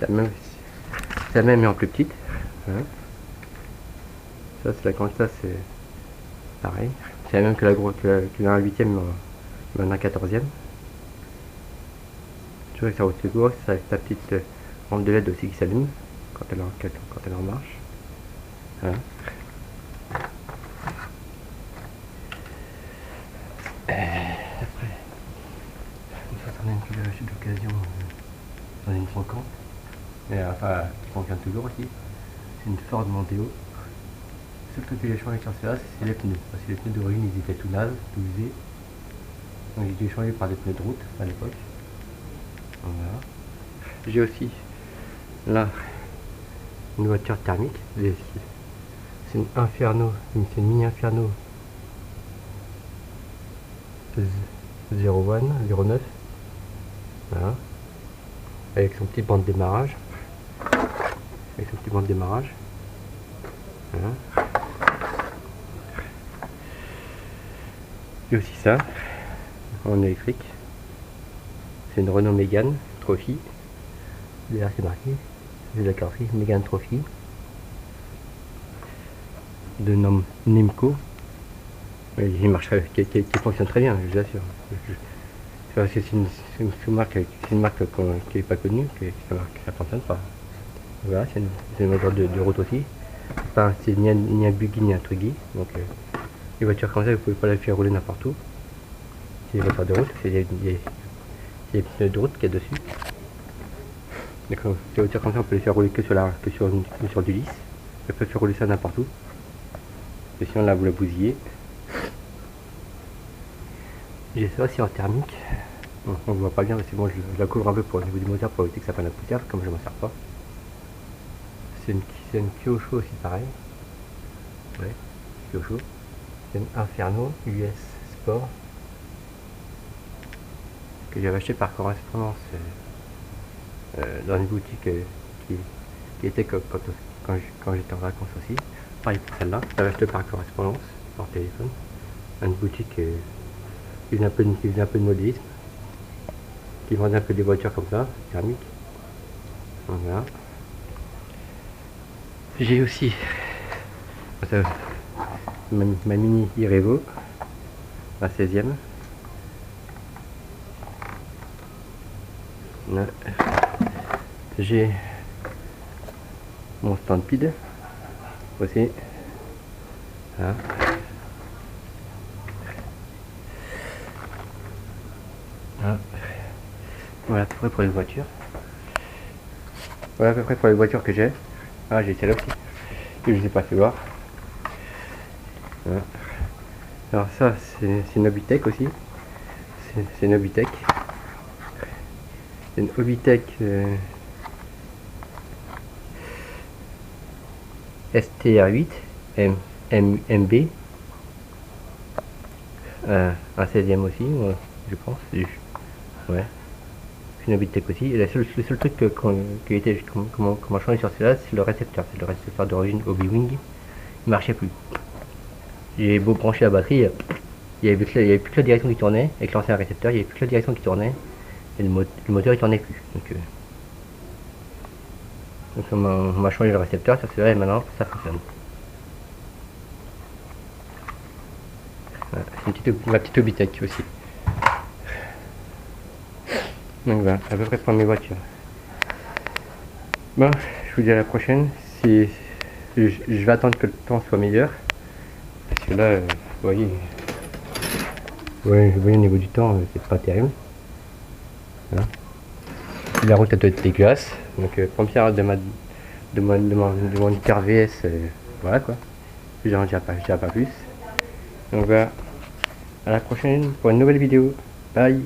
c'est la même mais en plus petite. Voilà. Ça c'est la grande, ça c'est pareil. C'est la même que la grosse, que la 8ème mais en un 14ème. Tu vois que ça roule toujours, ça avec ta petite lampe de LED aussi qui s'allume quand elle est en marche. Voilà. Après, ça c'en est une que j'ai acheté d'occasion dans une 50. Mais enfin, qui fonctionne toujours aussi. C'est une Ford Mondeo. Le seul truc que j'ai changé sur celle-là, c'est les pneus. Parce que les pneus d'origine, ils étaient tout nazes, tout usés. Donc j'ai dû changer par des pneus de route à l'époque. Voilà. J'ai aussi là une voiture thermique. C'est une Inferno, c'est une mini Inferno 09. Voilà. Avec son petit banc de démarrage. Voilà. Et aussi ça, en électrique. C'est une Renault Mégane Trophy. Derrière c'est marqué, c'est la carrosserie Mégane Trophy de nom Nimco. Il marche, qui fonctionne très bien, je vous assure. Parce que c'est une marque qui n'est pas connue, ça fonctionne pas. Voilà, c'est une voiture de route aussi. Enfin, c'est ni un buggy ni un truggy. Donc les voitures comme ça, vous pouvez pas la faire rouler n'importe où. C'est des voitures de route, c'est des pneus de route qu'il y a dessus. D'accord. Les voitures comme ça, on peut les faire rouler que sur du lisse. On peut faire rouler ça n'importe où. Et sinon là, vous la bousillez. J'ai ça aussi en thermique. Bon, on ne voit pas bien, mais c'est bon, je la couvre un peu pour au niveau du moteur pour éviter que ça prenne la poussière, comme je m'en sers pas. C'est une Kyosho aussi pareil. Ouais, Kyosho. C'est une Inferno US Sport que j'avais acheté par correspondance dans une boutique qui était quand j'étais en vacances aussi. Pareil pour celle-là, j'avais acheté par correspondance, par téléphone. Une boutique qui faisait un peu de modélisme, qui vendait un peu des voitures comme ça, thermiques. Voilà. J'ai aussi ma mini Irevo, la 16ème. J'ai mon Stampede aussi. Voilà. Voilà à peu près pour les voitures. Voilà à peu près pour les voitures que j'ai. Ah, j'ai celle-là aussi, que je ne vous ai pas fait voir. Voilà. Alors ça, c'est une Hobbytech aussi. C'est une Hobbytech. C'est une Hobbytech STR8 MB. Un 16ème aussi, ouais, je pense. Ouais. C'est une Hobbytech aussi. Et le seul truc qu'on m'a changé sur celle-là, c'est le récepteur. C'est le récepteur d'origine Hobby-Wing. Il marchait plus. J'ai beau brancher la batterie, il n'y avait plus que la direction qui tournait. Avec l'ancien récepteur, il n'y avait plus que la direction qui tournait. Et le moteur il tournait plus. Donc on m'a changé le récepteur sur celui-là et maintenant ça fonctionne. Voilà, c'est ma petite Hobbytech aussi. Donc voilà, à peu près pour mes voitures. Bon, je vous dis à la prochaine. Si je vais attendre que le temps soit meilleur. Parce que là, vous voyez, au niveau du temps, c'est pas terrible. Voilà. La route elle doit être dégueulasse. Donc première de mon Icare VS, voilà quoi. J'en dirai pas plus. Donc voilà, à la prochaine pour une nouvelle vidéo. Bye.